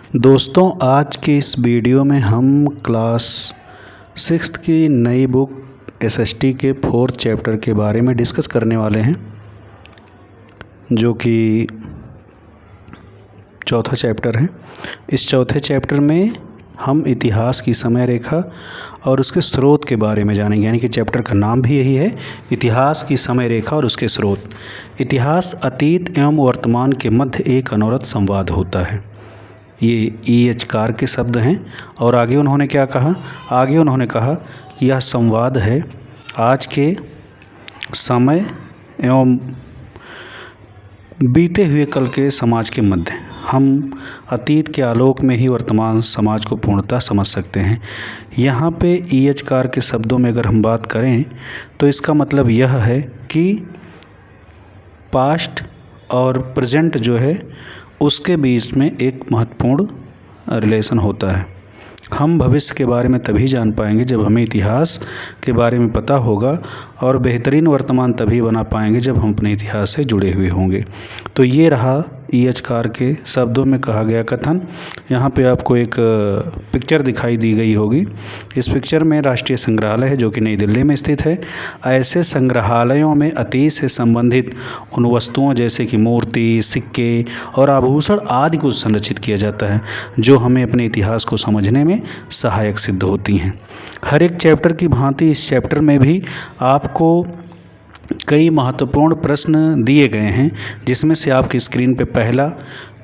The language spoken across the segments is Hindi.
दोस्तों, आज के इस वीडियो में हम क्लास 6th की नई बुक एसएसटी के 4th चैप्टर के बारे में डिस्कस करने वाले हैं, जो कि चौथा चैप्टर है। इस चौथे चैप्टर में हम इतिहास की समय रेखा और उसके स्रोत के बारे में जानेंगे, यानी कि चैप्टर का नाम भी यही है, इतिहास की समय रेखा और उसके स्रोत। इतिहास अतीत एवं वर्तमान के मध्य एक अनवरत संवाद होता है। ये E.H. कार के शब्द हैं। और आगे उन्होंने क्या कहा? आगे उन्होंने कहा कि यह संवाद है आज के समय एवं बीते हुए कल के समाज के मध्य। हम अतीत के आलोक में ही वर्तमान समाज को पूर्णतः समझ सकते हैं। यहाँ पे E.H. कार के शब्दों में अगर हम बात करें तो इसका मतलब यह है कि पास्ट और प्रेजेंट जो है उसके बीच में एक महत्वपूर्ण रिलेशन होता है। हम भविष्य के बारे में तभी जान पाएंगे जब हमें इतिहास के बारे में पता होगा, और बेहतरीन वर्तमान तभी बना पाएंगे जब हम अपने इतिहास से जुड़े हुए होंगे। तो ये रहा E.H. कार के शब्दों में कहा गया कथन। यहाँ पे आपको एक पिक्चर दिखाई दी गई होगी। इस पिक्चर में राष्ट्रीय संग्रहालय है, जो कि नई दिल्ली में स्थित है। ऐसे संग्रहालयों में अतीत से संबंधित उन वस्तुओं जैसे कि मूर्ति, सिक्के और आभूषण आदि को संरक्षित किया जाता है, जो हमें अपने इतिहास को समझने में सहायक सिद्ध होती हैं। हर एक चैप्टर की भांति इस चैप्टर में भी आपको कई महत्वपूर्ण प्रश्न दिए गए हैं, जिसमें से आपकी स्क्रीन पे पहला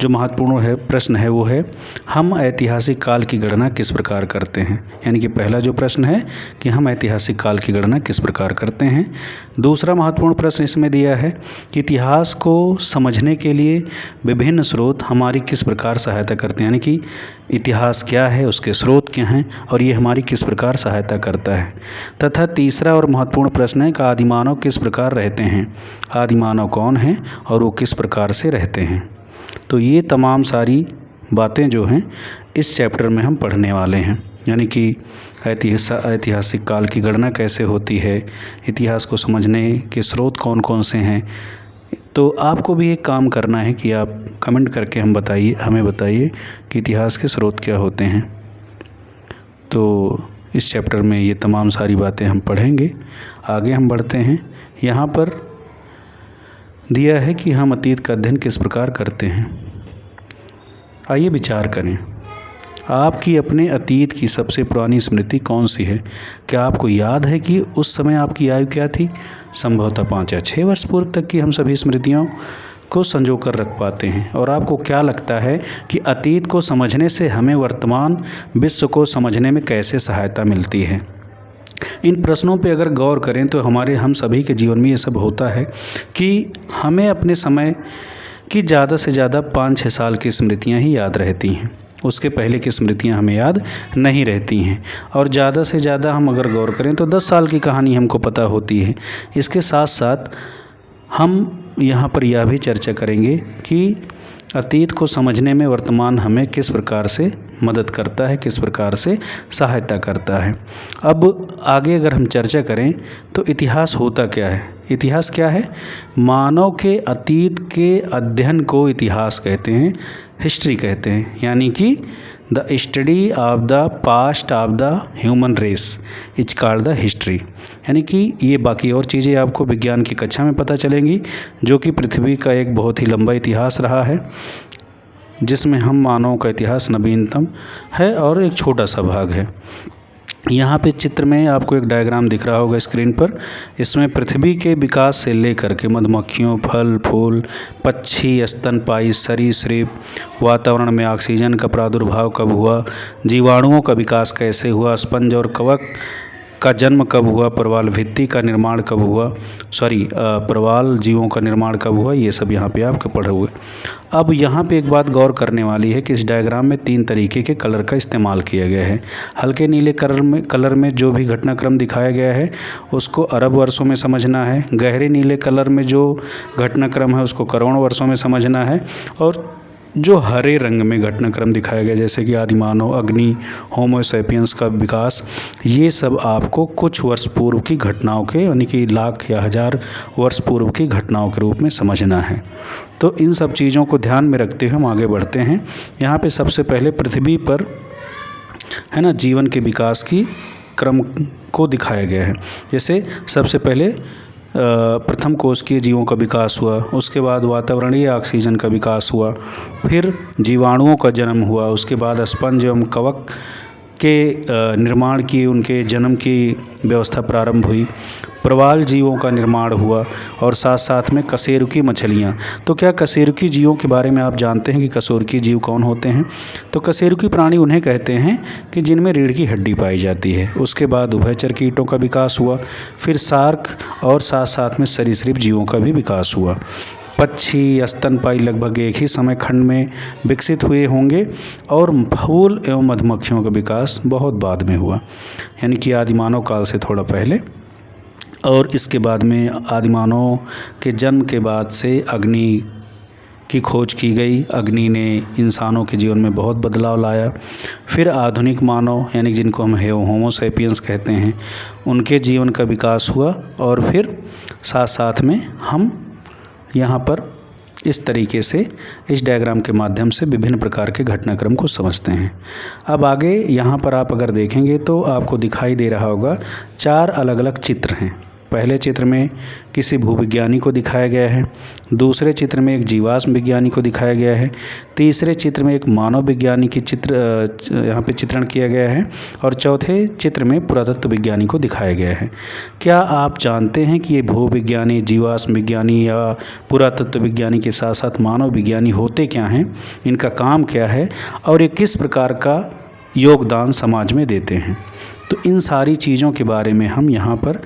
जो महत्वपूर्ण प्रश्न है वो है, हम ऐतिहासिक काल की गणना किस प्रकार करते हैं। यानी कि पहला जो प्रश्न है कि हम ऐतिहासिक काल की गणना किस प्रकार करते हैं। दूसरा महत्वपूर्ण प्रश्न इसमें दिया है कि इतिहास को समझने के लिए विभिन्न स्रोत हमारी किस प्रकार सहायता करते हैं, यानी कि इतिहास क्या है, उसके स्रोत क्या हैं और ये हमारी किस प्रकार सहायता करता है। तथा तीसरा और महत्वपूर्ण प्रश्न है कि आदिमानव किस प्रकार रहते हैं, आदिमानव कौन हैं और वो किस प्रकार से रहते हैं। तो ये तमाम सारी बातें जो हैं इस चैप्टर में हम पढ़ने वाले हैं, यानी कि ऐतिहासिक काल की गणना कैसे होती है, इतिहास को समझने के स्रोत कौन कौन से हैं। तो आपको भी एक काम करना है कि आप कमेंट करके हमें बताइए कि इतिहास के स्रोत क्या होते हैं। तो इस चैप्टर में ये तमाम सारी बातें हम पढ़ेंगे। आगे हम बढ़ते हैं। यहाँ पर दिया है कि हम अतीत का अध्ययन किस प्रकार करते हैं। आइए विचार करें, आपकी अपने अतीत की सबसे पुरानी स्मृति कौन सी है? क्या आपको याद है कि उस समय आपकी आयु क्या थी? संभवतः 5 या 6 वर्ष पूर्व तक की हम सभी स्मृतियों को संजो कर रख पाते हैं। और आपको क्या लगता है कि अतीत को समझने से हमें वर्तमान विश्व को समझने में कैसे सहायता मिलती है? इन प्रश्नों पे अगर गौर करें तो हम सभी के जीवन में ये सब होता है कि हमें अपने समय की ज़्यादा से ज़्यादा 5-6 साल की स्मृतियाँ ही याद रहती हैं। उसके पहले की स्मृतियाँ हमें याद नहीं रहती हैं। और ज़्यादा से ज़्यादा हम अगर गौर करें तो 10 साल की कहानी हमको पता होती है। इसके साथ साथ हम यहाँ पर यह भी चर्चा करेंगे कि अतीत को समझने में वर्तमान हमें किस प्रकार से मदद करता है, किस प्रकार से सहायता करता है। अब आगे अगर हम चर्चा करें तो इतिहास होता क्या है? इतिहास क्या है? मानव के अतीत के अध्ययन को इतिहास कहते हैं, हिस्ट्री कहते हैं। यानी कि the study of the past of the human race is called the history. यानी कि ये बाकी और चीज़ें आपको विज्ञान की कक्षा में पता चलेंगी, जो कि पृथ्वी का एक बहुत ही लंबा इतिहास रहा है, जिसमें हम मानव का इतिहास नवीनतम है और एक छोटा सा भाग है। यहाँ पे चित्र में आपको एक डायग्राम दिख रहा होगा स्क्रीन पर। इसमें पृथ्वी के विकास से लेकर के मधुमक्खियों, फल फूल, पक्षी, स्तनपायी, सरीसृप, वातावरण में ऑक्सीजन का प्रादुर्भाव कब हुआ, जीवाणुओं का विकास कैसे हुआ, स्पंज और कवक का जन्म कब हुआ, प्रवाल भित्ति का निर्माण कब हुआ, प्रवाल जीवों का निर्माण कब हुआ, ये सब यहाँ पे आपके पढ़े हुए। अब यहाँ पे एक बात गौर करने वाली है कि इस डायग्राम में 3 तरीके के कलर का इस्तेमाल किया गया है। हल्के नीले कलर में जो भी घटनाक्रम दिखाया गया है उसको अरब वर्षों में समझना है। गहरे नीले कलर में जो घटनाक्रम है उसको करोड़ वर्षों में समझना है। और जो हरे रंग में घटनाक्रम दिखाया गया, जैसे कि आदिमानव, अग्नि, होमो सैपियंस का विकास, ये सब आपको कुछ वर्ष पूर्व की घटनाओं के, यानी कि लाख या 1000 वर्ष पूर्व की घटनाओं के रूप में समझना है। तो इन सब चीज़ों को ध्यान में रखते हुए हम आगे बढ़ते हैं। यहाँ पे सबसे पहले पृथ्वी पर है ना जीवन के विकास की क्रम को दिखाया गया है। जैसे सबसे पहले प्रथम कोशिकीय जीवों का विकास हुआ, उसके बाद वातावरणीय ऑक्सीजन का विकास हुआ, फिर जीवाणुओं का जन्म हुआ, उसके बाद स्पंज एवं कवक के निर्माण की, उनके जन्म की व्यवस्था प्रारंभ हुई, प्रवाल जीवों का निर्माण हुआ और साथ साथ में कशेरुकी मछलियाँ। तो क्या कशेरुकी जीवों के बारे में आप जानते हैं कि कशेरुकी जीव कौन होते हैं? तो कशेरुकी प्राणी उन्हें कहते हैं कि जिनमें रीढ़ की हड्डी पाई जाती है। उसके बाद उभयचर कीटों का विकास हुआ, फिर शार्क और साथ साथ में सरीसृप जीवों का भी विकास हुआ। पक्षी, स्तनपायी लगभग एक ही समय खंड में विकसित हुए होंगे और फूल एवं मधुमक्खियों का विकास बहुत बाद में हुआ, यानी कि आदिमानव काल से थोड़ा पहले। और इसके बाद में आदिमानव के जन्म के बाद से अग्नि की खोज की गई। अग्नि ने इंसानों के जीवन में बहुत बदलाव लाया। फिर आधुनिक मानव, यानी जिनको हम होमो सैपियंस कहते हैं, उनके जीवन का विकास हुआ। और फिर साथ साथ में हम यहाँ पर इस तरीके से इस डायग्राम के माध्यम से विभिन्न प्रकार के घटनाक्रम को समझते हैं। अब आगे यहाँ पर आप अगर देखेंगे तो आपको दिखाई दे रहा होगा 4 अलग अलग चित्र हैं। पहले चित्र में किसी भूविज्ञानी को दिखाया गया है, दूसरे चित्र में एक जीवाश्म विज्ञानी को दिखाया गया है, तीसरे चित्र में एक मानव विज्ञानी की यहाँ पे चित्रण किया गया है और चौथे चित्र में पुरातत्व विज्ञानी को दिखाया गया है। क्या आप जानते हैं कि ये भूविज्ञानी, जीवाश्म विज्ञानी या पुरातत्व विज्ञानी के साथ साथ मानव विज्ञानी होते क्या हैं, इनका काम क्या है और ये किस प्रकार का योगदान समाज में देते हैं? तो इन सारी चीज़ों के बारे में हम यहाँ पर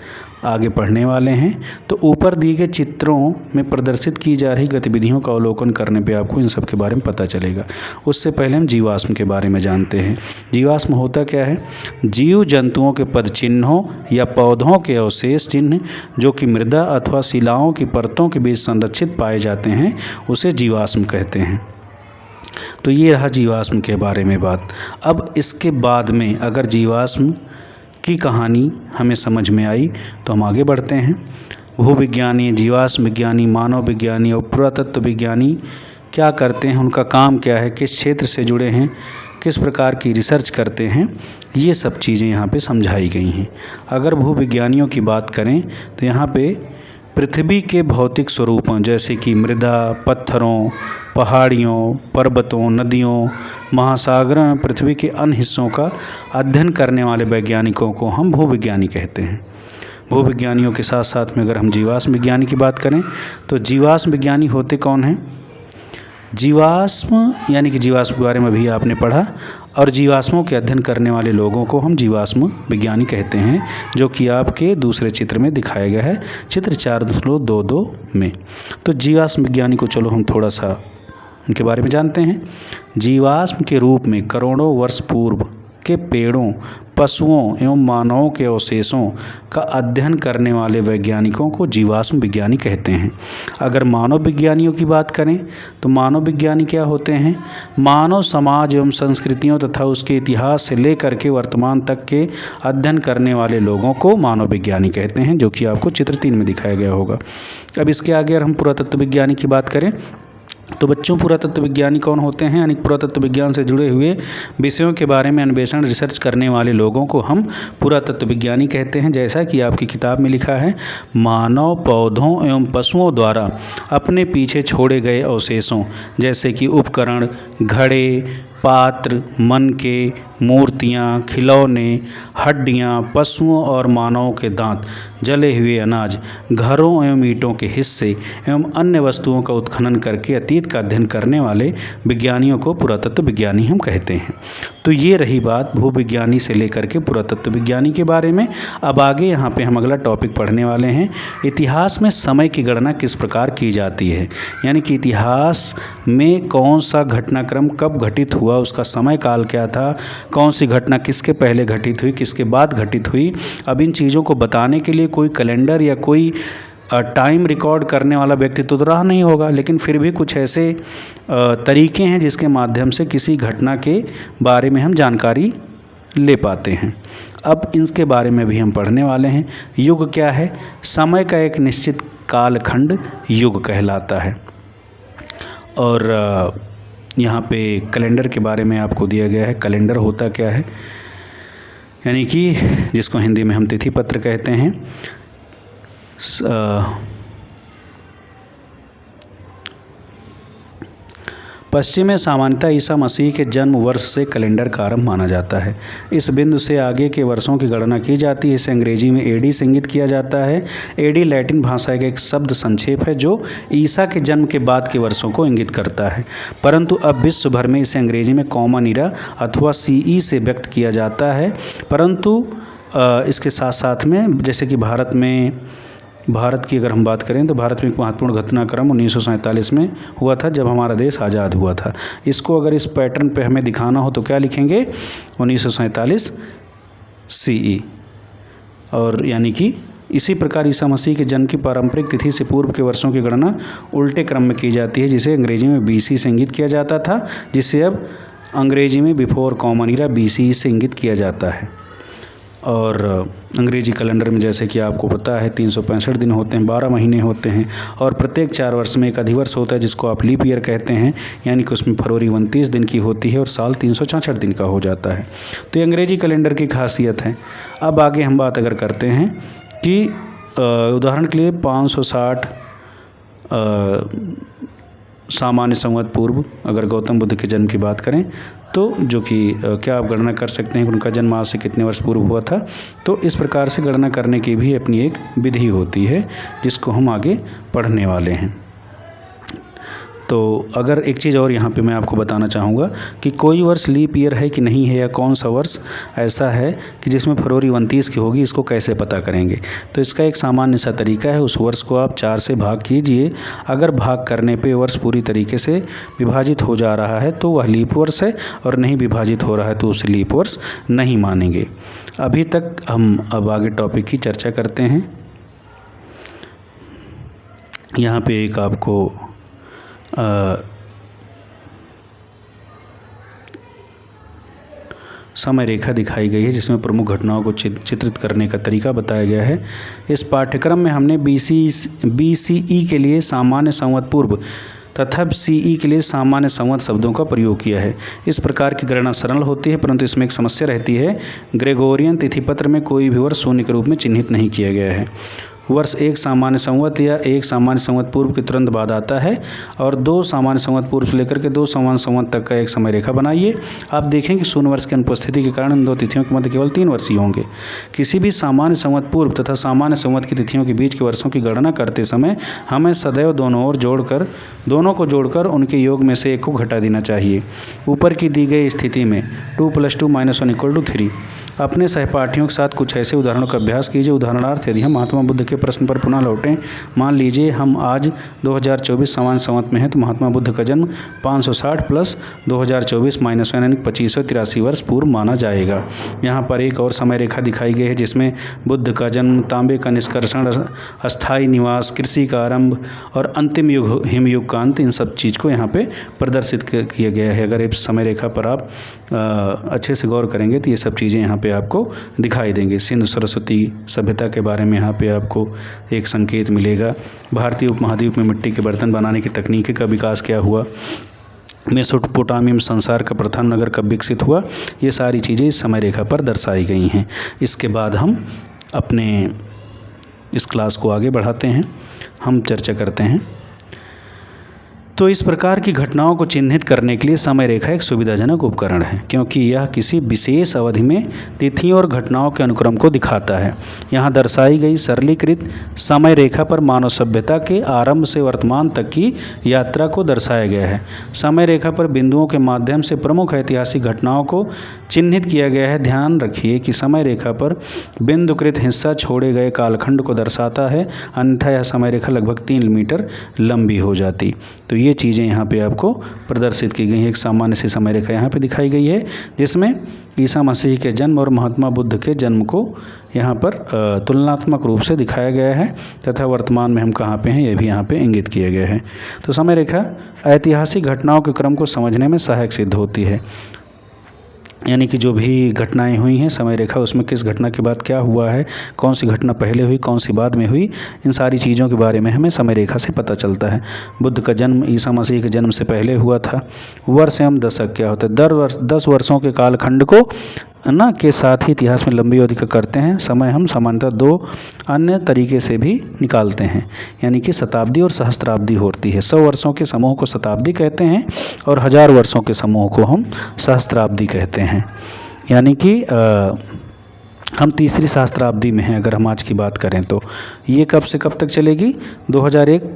आगे पढ़ने वाले हैं। तो ऊपर दिए गए चित्रों में प्रदर्शित की जा रही गतिविधियों का अवलोकन करने पे आपको इन सब के बारे में पता चलेगा। उससे पहले हम जीवाश्म के बारे में जानते हैं। जीवाश्म होता क्या है? जीव जंतुओं के पदचिन्हों या पौधों के अवशेष चिन्ह जो कि मृदा अथवा शिलाओं की परतों के बीच संरक्षित पाए जाते हैं, उसे जीवाश्म कहते हैं। तो ये रहा जीवाश्म के बारे में बात। अब इसके बाद में अगर जीवाश्म की कहानी हमें समझ में आई तो हम आगे बढ़ते हैं। भूविज्ञानी, जीवाश्म विज्ञानी, मानव विज्ञानी और पुरातत्व विज्ञानी क्या करते हैं, उनका काम क्या है, किस क्षेत्र से जुड़े हैं, किस प्रकार की रिसर्च करते हैं, ये सब चीज़ें यहाँ पे समझाई गई हैं। अगर भूविज्ञानियों की बात करें तो यहाँ पे पृथ्वी के भौतिक स्वरूपों जैसे कि मृदा, पत्थरों, पहाड़ियों, पर्वतों, नदियों, महासागरों एवं पृथ्वी के अन्य हिस्सों का अध्ययन करने वाले वैज्ञानिकों को हम भूविज्ञानी कहते हैं। भूविज्ञानियों के साथ साथ में अगर हम जीवाश्म विज्ञानी की बात करें तो जीवाश्म विज्ञानी होते कौन हैं? जीवाश्म यानी कि जीवाश्म के बारे में भी आपने पढ़ा, और जीवाश्मों के अध्ययन करने वाले लोगों को हम जीवाश्म विज्ञानी कहते हैं, जो कि आपके दूसरे चित्र में दिखाया गया है, चित्र 4.22 में। तो जीवाश्म विज्ञानी को चलो हम थोड़ा सा इनके बारे में जानते हैं। जीवाश्म के रूप में करोड़ों वर्ष पूर्व के पेड़ों, पशुओं एवं मानवों के अवशेषों का अध्ययन करने वाले वैज्ञानिकों को जीवाश्म विज्ञानी कहते हैं। अगर मानव विज्ञानियों की बात करें तो मानव विज्ञानी क्या होते हैं? मानव समाज एवं संस्कृतियों तथा उसके इतिहास से लेकर के वर्तमान तक के अध्ययन करने वाले लोगों को मानव विज्ञानी कहते हैं, जो कि आपको चित्र 3 में दिखाया गया होगा। अब इसके आगे अगर हम पुरातत्व विज्ञानी की बात करें तो बच्चों, पुरातत्व विज्ञानी कौन होते हैं? यानी पुरातत्व विज्ञान से जुड़े हुए विषयों के बारे में अन्वेषण, रिसर्च करने वाले लोगों को हम पुरातत्व विज्ञानी कहते हैं। जैसा कि आपकी किताब में लिखा है, मानव, पौधों एवं पशुओं द्वारा अपने पीछे छोड़े गए अवशेषों जैसे कि उपकरण, घड़े, पात्र, मनके, मूर्तियाँ, खिलौने, हड्डियाँ, पशुओं और मानवों के दांत, जले हुए अनाज, घरों एवं ईंटों के हिस्से एवं अन्य वस्तुओं का उत्खनन करके अतीत का अध्ययन करने वाले विज्ञानियों को पुरातत्व विज्ञानी हम कहते हैं। तो ये रही बात भूविज्ञानी से लेकर के पुरातत्व विज्ञानी के बारे में। अब आगे यहाँ पे हम अगला टॉपिक पढ़ने वाले हैं, इतिहास में समय की गणना किस प्रकार की जाती है। यानी कि इतिहास में कौन सा घटनाक्रम कब घटित हुआ, उसका समय काल क्या था, कौन सी घटना किसके पहले घटित हुई, किसके बाद घटित हुई। अब इन चीज़ों को बताने के लिए कोई कैलेंडर या कोई टाइम रिकॉर्ड करने वाला व्यक्ति तो रहा नहीं होगा, लेकिन फिर भी कुछ ऐसे तरीके हैं जिसके माध्यम से किसी घटना के बारे में हम जानकारी ले पाते हैं। अब इसके बारे में भी हम पढ़ने वाले हैं। युग क्या है? समय का एक निश्चित कालखंड युग कहलाता है। और यहाँ पे कैलेंडर के बारे में आपको दिया गया है। कैलेंडर होता क्या है, यानी कि जिसको हिंदी में हम तिथि पत्र कहते हैं। पश्चिम में सामान्यतः ईसा मसीह के जन्म वर्ष से कैलेंडर का आरंभ माना जाता है। इस बिंदु से आगे के वर्षों की गणना की जाती है। इसे अंग्रेजी में एडी से इंगित किया जाता है। एडी लैटिन भाषा का एक शब्द संक्षेप है जो ईसा के जन्म के बाद के वर्षों को इंगित करता है, परंतु अब विश्व भर में इसे अंग्रेजी में कॉमन ईरा अथवा सीई से व्यक्त किया जाता है। परंतु इसके साथ साथ में जैसे कि भारत की अगर हम बात करें तो भारत में एक महत्वपूर्ण घटनाक्रम 1947 में हुआ था, जब हमारा देश आज़ाद हुआ था। इसको अगर इस पैटर्न पे हमें दिखाना हो तो क्या लिखेंगे, 1947 CE। और यानी कि इसी प्रकार ईसा मसीह के जन्म की पारंपरिक तिथि से पूर्व के वर्षों की गणना उल्टे क्रम में की जाती है, जिसे अंग्रेजी में BC से इंगित किया जाता था, जिसे अब अंग्रेजी में बिफोर कॉमन ईरा BCE से इंगित किया जाता है। और अंग्रेजी कैलेंडर में जैसे कि आपको पता है 365 दिन होते हैं, 12 महीने होते हैं, और प्रत्येक 4 वर्ष में एक अधिवर्ष होता है जिसको आप लीप ईयर कहते हैं, यानी कि उसमें फरवरी 29 दिन की होती है और साल 366 दिन का हो जाता है। तो ये अंग्रेजी कैलेंडर की खासियत है। अब आगे हम बात अगर करते हैं कि उदाहरण के लिए 560 सामान्य संवत पूर्व अगर गौतम बुद्ध के जन्म की बात करें तो जो कि क्या आप गणना कर सकते हैं कि उनका जन्म आज से कितने वर्ष पूर्व हुआ था। तो इस प्रकार से गणना करने की भी अपनी एक विधि होती है जिसको हम आगे पढ़ने वाले हैं। तो अगर एक चीज़ और यहाँ पे मैं आपको बताना चाहूँगा कि कोई वर्ष लीप ईयर है कि नहीं है, या कौन सा वर्ष ऐसा है कि जिसमें फरवरी 29 की होगी, इसको कैसे पता करेंगे। तो इसका एक सामान्य सा तरीका है, उस वर्ष को आप 4 से भाग कीजिए। अगर भाग करने पे वर्ष पूरी तरीके से विभाजित हो जा रहा है तो वह लीप वर्ष है, और नहीं विभाजित हो रहा है तो उसे लीप वर्ष नहीं मानेंगे। अभी तक हम अब आगे टॉपिक की चर्चा करते हैं। यहाँ पे एक आपको समय रेखा दिखाई गई है जिसमें प्रमुख घटनाओं को चित्रित करने का तरीका बताया गया है। इस पाठ्यक्रम में हमने BCE के लिए सामान्य संवत पूर्व तथा CE के लिए सामान्य संवत शब्दों का प्रयोग किया है। इस प्रकार की गणना सरल होती है, परंतु इसमें एक समस्या रहती है। ग्रेगोरियन तिथिपत्र में कोई भी वर्ष शून्य के रूप में चिन्हित नहीं किया गया है। वर्ष एक सामान्य संवत या एक सामान्य संवत पूर्व के तुरंत बाद आता है, और 2 सामान्य संवत पूर्व से लेकर के 2 सामान्य संवत तक का एक समय रेखा बनाइए। आप देखें कि शून्य वर्ष की अनुपस्थिति के कारण इन 2 तिथियों के मध्य केवल 3 वर्ष ही होंगे। किसी भी सामान्य संवत पूर्व तथा सामान्य संवत की तिथियों के बीच के वर्षों की गणना करते समय हमें सदैव दोनों को जोड़कर उनके योग में से एक को घटा देना चाहिए। ऊपर की दी गई स्थिति में 2 + 2 - 1 = 3। अपने सहपाठियों के साथ कुछ ऐसे उदाहरणों का अभ्यास कीजिए। उदाहरणार्थ, यदि हम महात्मा बुद्ध के प्रश्न पर पुनः लौटें, मान लीजिए हम आज 2024 सामान्य संवत में हैं, तो महात्मा बुद्ध का जन्म 560 + 2024 - 1 यानी 2583 वर्ष पूर्व माना जाएगा। यहाँ पर एक और समय रेखा दिखाई गई है जिसमें बुद्ध का जन्म, तांबे का निष्कर्षण, अस्थायी निवास, कृषि का आरंभ और अंतिम युग हिमयुग का अंत, इन सब चीज़ को यहाँ पे प्रदर्शित किया गया है। अगर इस समय रेखा पर आप अच्छे से गौर करेंगे तो ये सब चीज़ें यहाँ पे आपको दिखाई देंगे। सिंधु सरस्वती सभ्यता के बारे में यहाँ पे आपको एक संकेत मिलेगा। भारतीय उपमहाद्वीप में मिट्टी के बर्तन बनाने की तकनीक का विकास क्या हुआ, मेसोपोटामियम संसार का प्रथम नगर कब विकसित हुआ, ये सारी चीज़ें इस समय रेखा पर दर्शाई गई हैं। इसके बाद हम अपने इस क्लास को आगे बढ़ाते हैं, हम चर्चा करते हैं। तो इस प्रकार की घटनाओं को चिन्हित करने के लिए समय रेखा एक सुविधाजनक उपकरण है, क्योंकि यह किसी विशेष अवधि में तिथियों और घटनाओं के अनुक्रम को दिखाता है। यहाँ दर्शाई गई सरलीकृत समय रेखा पर मानव सभ्यता के आरंभ से वर्तमान तक की यात्रा को दर्शाया गया है। समय रेखा पर बिंदुओं के माध्यम से प्रमुख ऐतिहासिक घटनाओं को चिन्हित किया गया है। ध्यान रखिए कि समय रेखा पर बिंदुकृत हिस्सा छोड़े गए कालखंड को दर्शाता है, अन्यथा यह समय रेखा लगभग 3 मीटर लंबी हो जाती। तो ये चीज़ें यहाँ पे आपको प्रदर्शित की गई हैं। एक सामान्य सी समय रेखा यहाँ पे दिखाई गई है जिसमें ईसा मसीह के जन्म और महात्मा बुद्ध के जन्म को यहाँ पर तुलनात्मक रूप से दिखाया गया है, तथा वर्तमान में हम कहाँ पे हैं ये भी यहाँ पे इंगित किया गया है। तो समय रेखा ऐतिहासिक घटनाओं के क्रम को समझने में सहायक सिद्ध होती है। यानी कि जो भी घटनाएं हुई हैं समय रेखा, उसमें किस घटना के बाद क्या हुआ है, कौन सी घटना पहले हुई, कौन सी बाद में हुई, इन सारी चीज़ों के बारे में हमें समय रेखा से पता चलता है। बुद्ध का जन्म ईसा मसीह के जन्म से पहले हुआ था। वर्ष एवं दशक क्या होता है? 10 वर्षों के कालखंड को ना के साथ ही इतिहास में लंबी अवधि का करते हैं। समय हम सामान्यतः 2 अन्य तरीके से भी निकालते हैं, यानी कि शताब्दी और सहस्त्राब्दी होती है। 100 वर्षों के समूह को शताब्दी कहते हैं और 1000 वर्षों के समूह को हम सहस्त्राब्दी कहते हैं। यानी कि हम तीसरी सहस्त्राब्दी में हैं अगर हम आज की बात करें तो। ये कब से कब तक चलेगी? 2001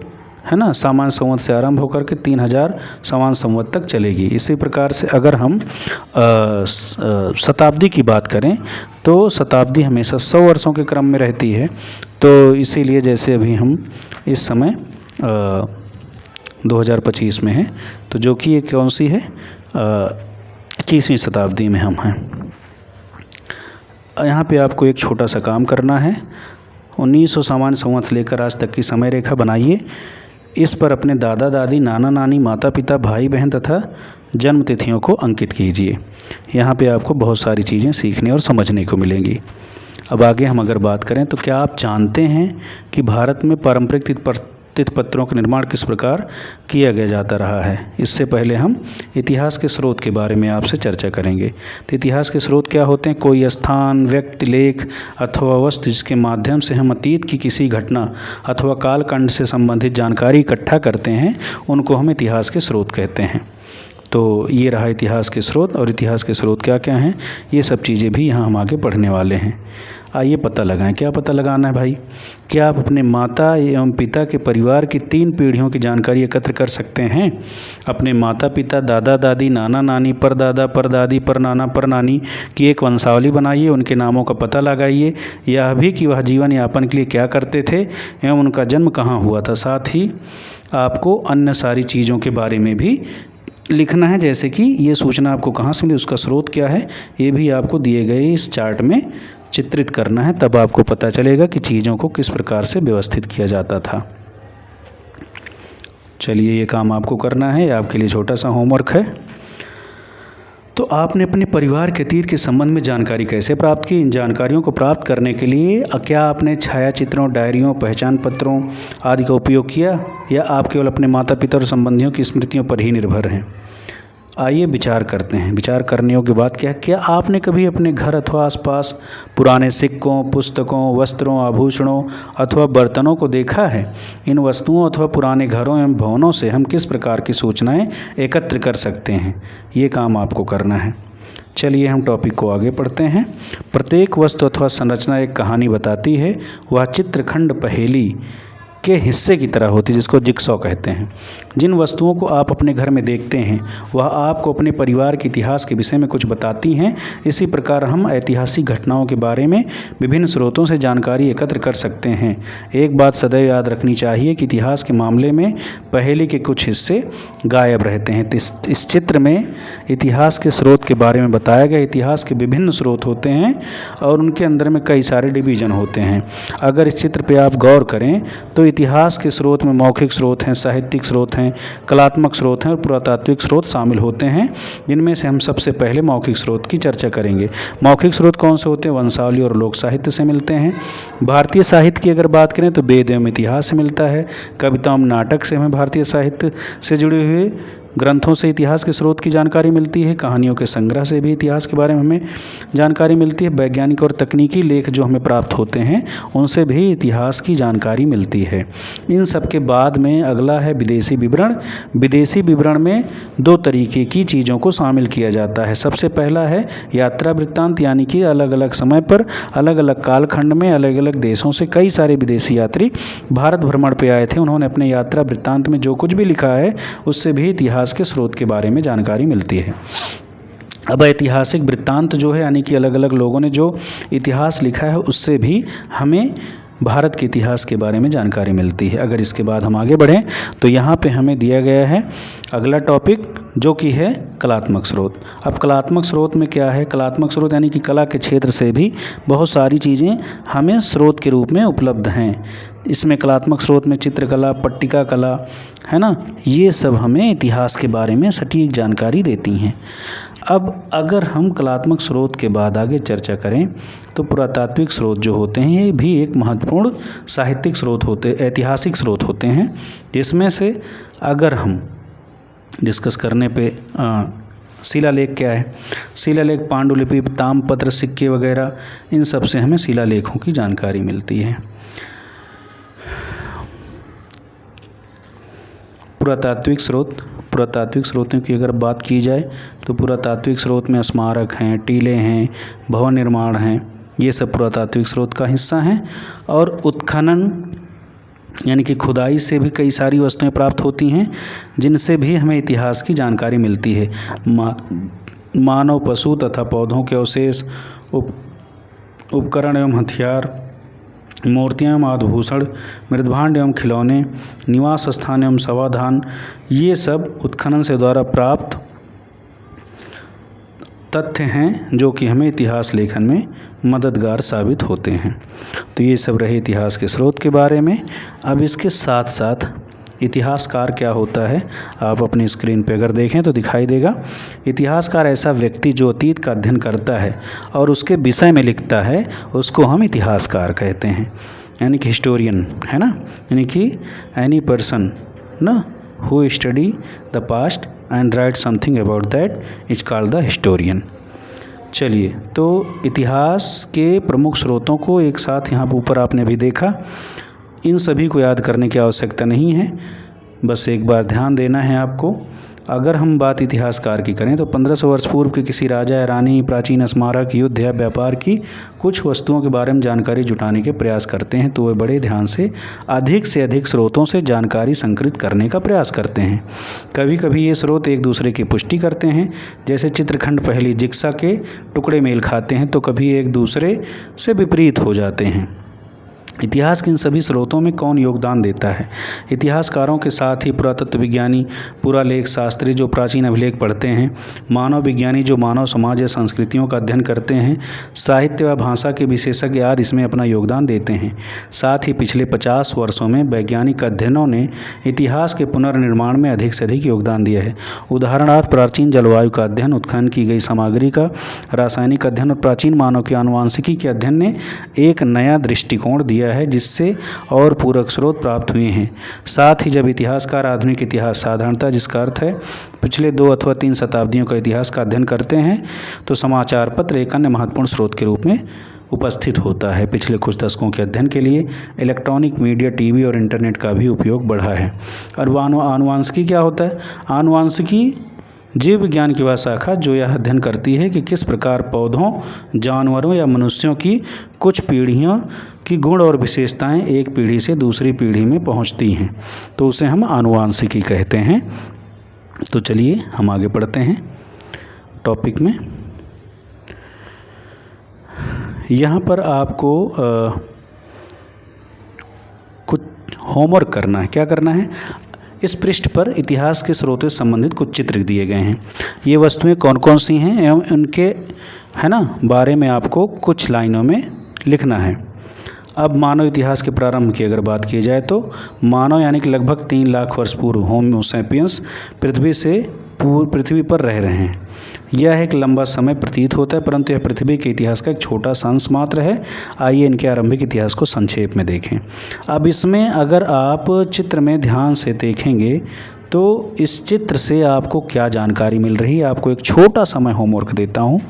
है ना, सामान्य संवत से आरंभ होकर के 3000 सामान्य संवत तक चलेगी। इसी प्रकार से अगर हम शताब्दी की बात करें तो शताब्दी हमेशा 100 वर्षों के क्रम में रहती है। तो इसीलिए जैसे अभी हम इस समय 2025 में हैं, तो जो कि ये कौन सी है? 21वीं शताब्दी में हम हैं। यहाँ पे आपको एक छोटा सा काम करना है। 1900 सामान्य संवत से लेकर आज तक की समय रेखा बनाइए। इस पर अपने दादा दादी, नाना नानी, माता पिता, भाई बहन तथा जन्म तिथियों को अंकित कीजिए। यहाँ पे आपको बहुत सारी चीज़ें सीखने और समझने को मिलेंगी। अब आगे हम अगर बात करें तो क्या आप जानते हैं कि भारत में पारंपरिक तिथपत्रों का निर्माण किस प्रकार किया गया जाता रहा है? इससे पहले हम इतिहास के स्रोत के बारे में आपसे चर्चा करेंगे। तो इतिहास के स्रोत क्या होते हैं? कोई स्थान, व्यक्ति, लेख अथवा वस्तु जिसके माध्यम से हम अतीत की किसी घटना अथवा कालखंड से संबंधित जानकारी इकट्ठा करते हैं, उनको हम इतिहास के स्रोत कहते हैं। तो ये रहा इतिहास के स्रोत। और इतिहास के स्रोत क्या क्या हैं, ये सब चीज़ें भी यहाँ हम आगे पढ़ने वाले हैं। आइए पता लगाएं। क्या पता लगाना है भाई? क्या आप अपने माता एवं पिता के परिवार की 3 पीढ़ियों की जानकारी एकत्र कर सकते हैं? अपने माता पिता, दादा दादी, नाना नानी, परदादा, परदादी, परनाना, परनानी की एक वंशावली बनाइए। उनके नामों का पता लगाइए। यह भी कि वह जीवन यापन के लिए क्या करते थे एवं उनका जन्म कहाँ हुआ था। साथ ही आपको अन्य सारी चीज़ों के बारे में भी लिखना है, जैसे कि ये सूचना आपको कहाँ से मिली, उसका स्रोत क्या है, ये भी आपको दिए गए इस चार्ट में चित्रित करना है। तब आपको पता चलेगा कि चीज़ों को किस प्रकार से व्यवस्थित किया जाता था। चलिए, ये काम आपको करना है, आपके लिए छोटा सा होमवर्क है। तो आपने अपने परिवार के अतीत के संबंध में जानकारी कैसे प्राप्त की? इन जानकारियों को प्राप्त करने के लिए क्या आपने छायाचित्रों, डायरियों, पहचान पत्रों आदि का उपयोग किया, या आप केवल अपने माता पिता और संबंधियों की स्मृतियों पर ही निर्भर हैं? आइए विचार करते हैं। विचार करने योग्य बात क्या आपने कभी अपने घर अथवा आसपास पुराने सिक्कों, पुस्तकों, वस्त्रों, आभूषणों अथवा बर्तनों को देखा है? इन वस्तुओं अथवा पुराने घरों एवं भवनों से हम किस प्रकार की सूचनाएं एकत्र कर सकते हैं? ये काम आपको करना है। चलिए हम टॉपिक को आगे पढ़ते हैं। प्रत्येक वस्तु अथवा संरचना एक कहानी बताती है। वह चित्रखंड पहेली के हिस्से की तरह होती है, जिसको जिक्सॉ कहते हैं। जिन वस्तुओं को आप अपने घर में देखते हैं वह आपको अपने परिवार के इतिहास के विषय में कुछ बताती हैं। इसी प्रकार हम ऐतिहासिक घटनाओं के बारे में विभिन्न स्रोतों से जानकारी एकत्र कर सकते हैं। एक बात सदैव याद रखनी चाहिए कि इतिहास के मामले में पहेली के कुछ हिस्से गायब रहते हैं। इस चित्र में इतिहास के स्रोत के बारे में बताया गया। इतिहास के विभिन्न स्रोत होते हैं और उनके अंदर में कई सारे डिवीज़न होते हैं। अगर इस चित्र पर आप गौर करें तो इतिहास के स्रोत में मौखिक स्रोत हैं, साहित्यिक स्रोत हैं, कलात्मक स्रोत हैं और पुरातात्विक स्रोत शामिल होते हैं, जिनमें से हम सबसे पहले मौखिक स्रोत की चर्चा करेंगे। मौखिक स्रोत कौन से होते हैं? वंशावली और लोक साहित्य से मिलते हैं। भारतीय साहित्य की अगर बात करें तो वेद एवं इतिहास से मिलता है। कविता एवं नाटक से हमें भारतीय साहित्य से जुड़े हुए ग्रंथों से इतिहास के स्रोत की जानकारी मिलती है। कहानियों के संग्रह से भी इतिहास के बारे में हमें जानकारी मिलती है। वैज्ञानिक और तकनीकी लेख जो हमें प्राप्त होते हैं उनसे भी इतिहास की जानकारी मिलती है। इन सब के बाद में अगला है विदेशी विवरण। विदेशी विवरण में 2 तरीके की चीज़ों को शामिल किया जाता है। सबसे पहला है यात्रा वृत्तांत, यानी कि अलग अलग समय पर अलग अलग कालखंड में अलग अलग देशों से कई सारे विदेशी यात्री भारत भ्रमण पर आए थे। उन्होंने अपने यात्रा वृत्तांत में जो कुछ भी लिखा है उससे भी इतिहास के स्रोत के बारे में जानकारी मिलती है। अब ऐतिहासिक वृत्तांत जो है, यानी कि अलग अलग लोगों ने जो इतिहास लिखा है उससे भी हमें भारत के इतिहास के बारे में जानकारी मिलती है। अगर इसके बाद हम आगे बढ़ें तो यहाँ पे हमें दिया गया है अगला टॉपिक, जो कि है कलात्मक स्रोत। अब कलात्मक स्रोत में क्या है? कलात्मक स्रोत यानी कि कला के क्षेत्र से भी बहुत सारी चीज़ें हमें स्रोत के रूप में उपलब्ध हैं। इसमें कलात्मक स्रोत में चित्रकला, पट्टिका कला, है ना, ये सब हमें इतिहास के बारे में सटीक जानकारी देती हैं। अब अगर हम कलात्मक स्रोत के बाद आगे चर्चा करें तो पुरातात्विक स्रोत जो होते हैं ये भी एक महत्वपूर्ण साहित्यिक स्रोत होते, ऐतिहासिक स्रोत होते हैं, जिसमें से अगर हम डिस्कस करने पे शिलालेख क्या है? शिलालेख पांडुलिपि, ताम्रपत्र, सिक्के वगैरह, इन सब से हमें शिलालेखों की जानकारी मिलती है। पुरातात्विक स्रोतों की अगर बात की जाए तो पुरातात्विक स्रोत में स्मारक हैं, टीले हैं, भवन निर्माण हैं, ये सब पुरातात्विक स्रोत का हिस्सा हैं। और उत्खनन यानी कि खुदाई से भी कई सारी वस्तुएं प्राप्त होती हैं, जिनसे भी हमें इतिहास की जानकारी मिलती है। मानव, पशु तथा पौधों के अवशेष, उपकरण एवं हथियार, मूर्तियाँ एवं आभूषण, मृदभांड एवं खिलौने, निवास स्थान एवं समाधान, ये सब उत्खनन से द्वारा प्राप्त तथ्य हैं जो कि हमें इतिहास लेखन में मददगार साबित होते हैं। तो ये सब रहे इतिहास के स्रोत के बारे में। अब इसके साथ साथ इतिहासकार क्या होता है, आप अपनी स्क्रीन पे अगर देखें तो दिखाई देगा। इतिहासकार ऐसा व्यक्ति जो अतीत का अध्ययन करता है और उसके विषय में लिखता है, उसको हम इतिहासकार कहते हैं, यानी कि हिस्टोरियन, है ना, यानी कि एनी पर्सन ना who study the past and right something about that is called the historian. चलिए, तो इतिहास के प्रमुख स्रोतों को एक साथ यहाँ ऊपर आपने भी देखा। इन सभी को याद करने की आवश्यकता नहीं है, बस एक बार ध्यान देना है आपको। अगर हम बात इतिहासकार की करें तो 1500 वर्ष पूर्व के किसी राजा या रानी, प्राचीन स्मारक, युद्ध या व्यापार की कुछ वस्तुओं के बारे में जानकारी जुटाने के प्रयास करते हैं, तो वे बड़े ध्यान से अधिक स्रोतों से जानकारी संकलित करने का प्रयास करते हैं। कभी कभी ये स्रोत एक दूसरे की पुष्टि करते हैं, जैसे चित्रखंड पहली जिक्सा के टुकड़े मेल खाते हैं, तो कभी एक दूसरे से विपरीत हो जाते हैं। इतिहास के इन सभी स्रोतों में कौन योगदान देता है? इतिहासकारों के साथ ही पुरातत्व विज्ञानी, पुरालेख शास्त्री जो प्राचीन अभिलेख पढ़ते हैं, मानव विज्ञानी जो मानव समाज या संस्कृतियों का अध्ययन करते हैं, साहित्य व भाषा के विशेषज्ञ आदि इसमें अपना योगदान देते हैं। साथ ही पिछले 50 वर्षों में वैज्ञानिक अध्ययनों ने इतिहास के पुनर्निर्माण में अधिक से अधिक योगदान दिया है। उदाहरणार्थ प्राचीन जलवायु का अध्ययन, उत्खनन की गई सामग्री का रासायनिक अध्ययन और प्राचीन मानव की आनुवांशिकी के अध्ययन ने एक नया दृष्टिकोण दिया है, जिससे और पूरक स्रोत प्राप्त हुए हैं। साथ ही जब इतिहासकार आधुनिक इतिहास साधारणतः, जिसका अर्थ है पिछले 2 अथवा 3 शताब्दियों का इतिहास का अध्ययन करते हैं, तो समाचार पत्र एक अन्य महत्वपूर्ण स्रोत के रूप में उपस्थित होता है। पिछले कुछ दशकों के अध्ययन के लिए इलेक्ट्रॉनिक मीडिया, टीवी और इंटरनेट का भी उपयोग बढ़ा है। और आनुवांशिकी क्या होता है? आनुवांशिकी जीव विज्ञान की वह शाखा जो यह अध्ययन करती है कि किस प्रकार पौधों, जानवरों या मनुष्यों की कुछ पीढ़ियों की गुण और विशेषताएं एक पीढ़ी से दूसरी पीढ़ी में पहुंचती हैं, तो उसे हम आनुवांशिकी कहते हैं। तो चलिए हम आगे बढ़ते हैं टॉपिक में। यहाँ पर आपको कुछ होमवर्क करना है। क्या करना है? इस पृष्ठ पर इतिहास के स्रोतों से संबंधित कुछ चित्र दिए गए हैं। ये वस्तुएं कौन कौन सी हैं एवं उनके, है ना, बारे में आपको कुछ लाइनों में लिखना है। अब मानव इतिहास के प्रारंभ की अगर बात की जाए तो मानव यानी कि लगभग 3 लाख वर्ष पूर्व होमो सैपियंस पृथ्वी पर रह रहे हैं। यह एक लंबा समय प्रतीत होता है, परंतु यह पृथ्वी के इतिहास का एक छोटा सा अंश मात्र है। आइए इनके आरंभिक इतिहास को संक्षेप में देखें। अब इसमें अगर आप चित्र में ध्यान से देखेंगे तो इस चित्र से आपको क्या जानकारी मिल रही है। आपको एक छोटा सा मैं होमवर्क देता हूँ।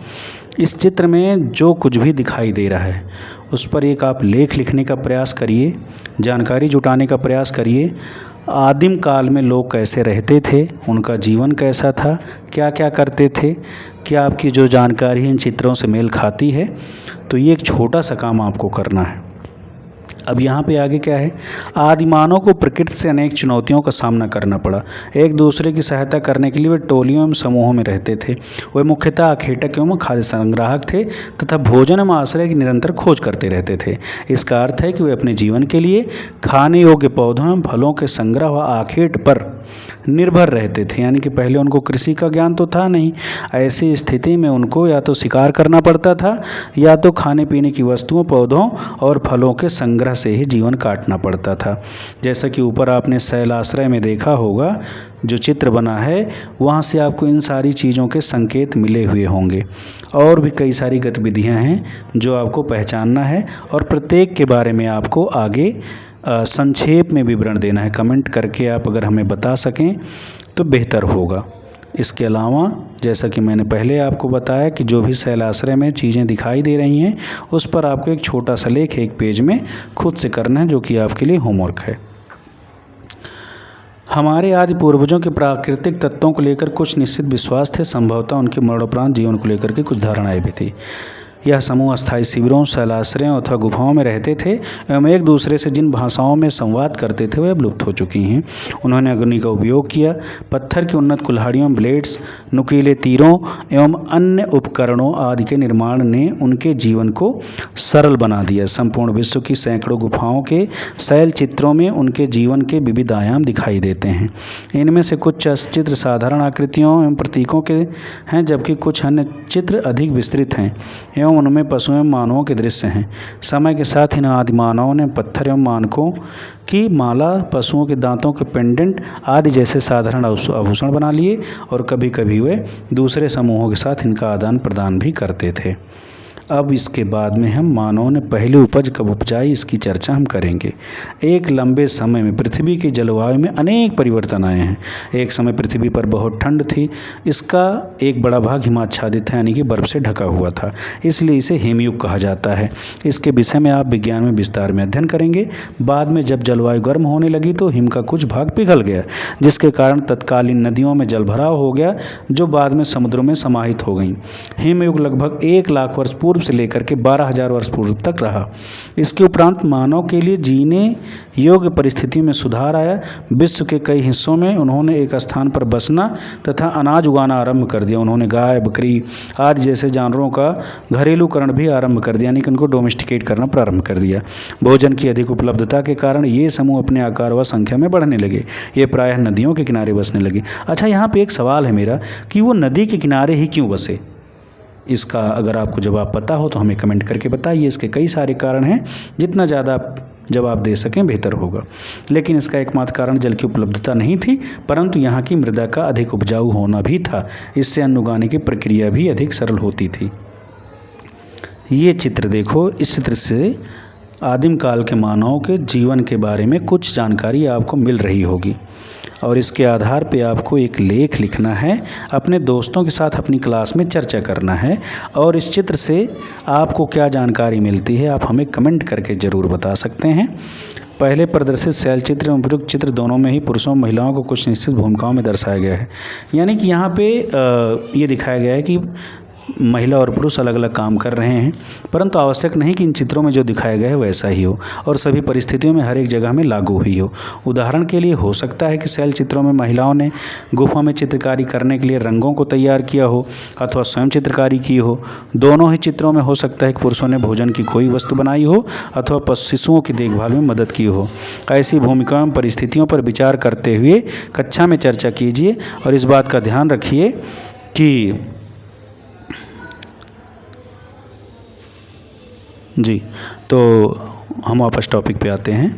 इस चित्र में जो कुछ भी दिखाई दे रहा है उस पर एक आप लेख लिखने का प्रयास करिए, जानकारी जुटाने का प्रयास करिए। आदिम काल में लोग कैसे रहते थे, उनका जीवन कैसा था, क्या क्या करते थे, क्या आपकी जो जानकारी इन चित्रों से मेल खाती है। तो ये एक छोटा सा काम आपको करना है। अब यहाँ पे आगे क्या है, आदिमानव को प्रकृति से अनेक चुनौतियों का सामना करना पड़ा। एक दूसरे की सहायता करने के लिए वे टोलियों एवं समूहों में रहते थे। वे मुख्यतः आखेटक एवं खाद्य संग्राहक थे तथा भोजन एवं आश्रय की निरंतर खोज करते रहते थे। इसका अर्थ है कि वे अपने जीवन के लिए खाने योग्य पौधों एवं फलों के संग्रह व आखेट पर निर्भर रहते थे। यानी कि पहले उनको कृषि का ज्ञान तो था नहीं, ऐसी स्थिति में उनको या तो शिकार करना पड़ता था या तो खाने पीने की वस्तुओं, पौधों और फलों के संग्रह से ही जीवन काटना पड़ता था। जैसा कि ऊपर आपने शैलाश्रय में देखा होगा, जो चित्र बना है वहाँ से आपको इन सारी चीज़ों के संकेत मिले हुए होंगे। और भी कई सारी गतिविधियाँ हैं जो आपको पहचानना है और प्रत्येक के बारे में आपको आगे संक्षेप में विवरण देना है। कमेंट करके आप अगर हमें बता सकें तो बेहतर होगा। इसके अलावा जैसा कि मैंने पहले आपको बताया कि जो भी शैलाश्रय में चीज़ें दिखाई दे रही हैं उस पर आपको एक छोटा सा लेख एक पेज में खुद से करना है, जो कि आपके लिए होमवर्क है। हमारे आदि पूर्वजों के प्राकृतिक तत्वों को लेकर कुछ निश्चित विश्वास थे, संभवतः उनके मरणोपरांत जीवन को लेकर के कुछ धारणाएं भी थी। यह समूह अस्थायी शिविरों, शैलाश्रयों अथवा गुफाओं में रहते थे एवं एक दूसरे से जिन भाषाओं में संवाद करते थे वे अब लुप्त हो चुकी हैं। उन्होंने अग्नि का उपयोग किया, पत्थर की उन्नत कुल्हाड़ियों, ब्लेड्स, नुकीले तीरों एवं अन्य उपकरणों आदि के निर्माण ने उनके जीवन को सरल बना दिया। संपूर्ण विश्व की सैकड़ों गुफाओं के शैल चित्रों में उनके जीवन के विविध आयाम दिखाई देते हैं। इनमें से कुछ चित्र साधारण आकृतियों एवं प्रतीकों के हैं, जबकि कुछ अन्य चित्र अधिक विस्तृत हैं एवं उनमें पशुओं एवं मानवों के दृश्य हैं। समय के साथ इन आदि मानवों ने पत्थर एवं मानकों की माला, पशुओं के दांतों के पेंडेंट आदि जैसे साधारण आभूषण बना लिए और कभी कभी वे दूसरे समूहों के साथ इनका आदान प्रदान भी करते थे। अब इसके बाद में हम मानव ने पहली उपज कब उपजाई इसकी चर्चा हम करेंगे। एक लंबे समय में पृथ्वी की जलवायु में अनेक परिवर्तन आए हैं। एक समय पृथ्वी पर बहुत ठंड थी, इसका एक बड़ा भाग हिमाच्छादित है यानी कि बर्फ से ढका हुआ था, इसलिए इसे हिमयुग कहा जाता है। इसके विषय में आप विज्ञान में विस्तार में अध्ययन करेंगे। बाद में जब जलवायु गर्म होने लगी तो हिम का कुछ भाग पिघल गया, जिसके कारण तत्कालीन नदियों में जलभराव हो गया जो बाद में समुद्रों में समाहित हो गई। हिमयुग लगभग 1 लाख वर्ष पूर्व से लेकर के 12,000 वर्ष पूर्व तक रहा। इसके उपरांत मानव के लिए जीने योग्य परिस्थिति में सुधार आया। विश्व के कई हिस्सों में उन्होंने एक स्थान पर बसना तथा अनाज उगाना आरंभ कर दिया। उन्होंने गाय, बकरी आदि जैसे जानवरों का घरेलूकरण भी आरंभ कर दिया, यानी कि उनको डोमेस्टिकेट करना प्रारंभ कर दिया। भोजन की अधिक उपलब्धता के कारण ये समूह अपने आकार व संख्या में बढ़ने लगे। ये प्रायः नदियों के किनारे बसने लगे। अच्छा, यहाँ पे एक सवाल है मेरा कि वो नदी के किनारे ही क्यों बसे? इसका अगर आपको जवाब पता हो तो हमें कमेंट करके बताइए। इसके कई सारे कारण हैं, जितना ज़्यादा आप जवाब दे सकें बेहतर होगा। लेकिन इसका एकमात्र कारण जल की उपलब्धता नहीं थी, परंतु यहाँ की मृदा का अधिक उपजाऊ होना भी था। इससे अन्न उगाने की प्रक्रिया भी अधिक सरल होती थी। ये चित्र देखो, इस चित्र से आदिम काल के मानव के जीवन के बारे में कुछ जानकारी आपको मिल रही होगी और इसके आधार पे आपको एक लेख लिखना है, अपने दोस्तों के साथ अपनी क्लास में चर्चा करना है और इस चित्र से आपको क्या जानकारी मिलती है आप हमें कमेंट करके ज़रूर बता सकते हैं। पहले प्रदर्शित शैल चित्र एवं उपयुक्त चित्र दोनों में ही पुरुषों और महिलाओं को कुछ निश्चित भूमिकाओं में दर्शाया गया है। यानी कि यहाँ पे ये दिखाया गया है कि महिला और पुरुष अलग अलग काम कर रहे हैं, परंतु आवश्यक नहीं कि इन चित्रों में जो दिखाया गया है वैसा ही हो और सभी परिस्थितियों में हर एक जगह में लागू हुई हो। उदाहरण के लिए हो सकता है कि शैल चित्रों में महिलाओं ने गुफा में चित्रकारी करने के लिए रंगों को तैयार किया हो अथवा स्वयं चित्रकारी की हो। दोनों ही चित्रों में हो सकता है कि पुरुषों ने भोजन की कोई वस्तु बनाई हो अथवा शिशुओं की देखभाल में मदद की हो। ऐसी भूमिकाओं एवं परिस्थितियों पर विचार करते हुए कक्षा में चर्चा कीजिए और इस बात का ध्यान रखिए कि जी, तो हम वापस टॉपिक पे आते हैं।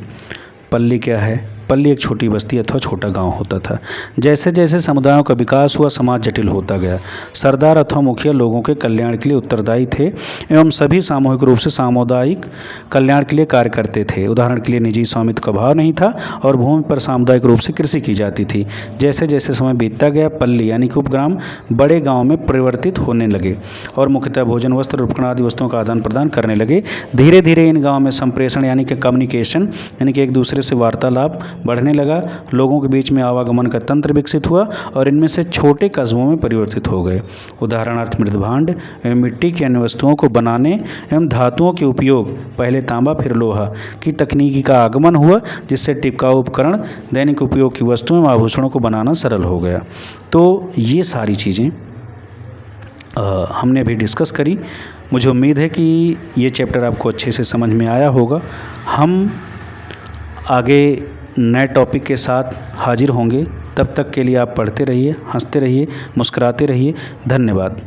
पल्ली क्या है? पल्ली एक छोटी बस्ती अथवा छोटा गांव होता था। जैसे जैसे समुदायों का विकास हुआ समाज जटिल होता गया। सरदार अथवा मुखिया लोगों के कल्याण के लिए उत्तरदायी थे एवं सभी सामूहिक रूप से सामुदायिक कल्याण के लिए कार्य करते थे। उदाहरण के लिए निजी स्वामित्व का भाव नहीं था और भूमि पर सामुदायिक रूप से कृषि की जाती थी। जैसे जैसे समय बीतता गया पल्ली यानी कि उपग्राम बड़े गाँव में परिवर्तित होने लगे और मुख्यतः भोजन, वस्त्र, उपकरण आदि वस्तुओं का आदान प्रदान करने लगे। धीरे धीरे इन गाँव में संप्रेषण यानी कि कम्युनिकेशन यानी कि एक दूसरे से वार्तालाप बढ़ने लगा, लोगों के बीच में आवागमन का तंत्र विकसित हुआ और इनमें से छोटे कस्बों में परिवर्तित हो गए। उदाहरणार्थ मृदभांड एवं मिट्टी की अन्य वस्तुओं को बनाने एवं धातुओं के उपयोग, पहले तांबा फिर लोहा की तकनीकी का आगमन हुआ, जिससे टिकाऊ उपकरण, दैनिक उपयोग की वस्तुएं एवं आभूषणों को बनाना सरल हो गया। तो ये सारी चीज़ें हमने अभी डिस्कस करी। मुझे उम्मीद है कि ये चैप्टर आपको अच्छे से समझ में आया होगा। हम आगे नए टॉपिक के साथ हाजिर होंगे। तब तक के लिए आप पढ़ते रहिए, हंसते रहिए, मुस्कुराते रहिए। धन्यवाद।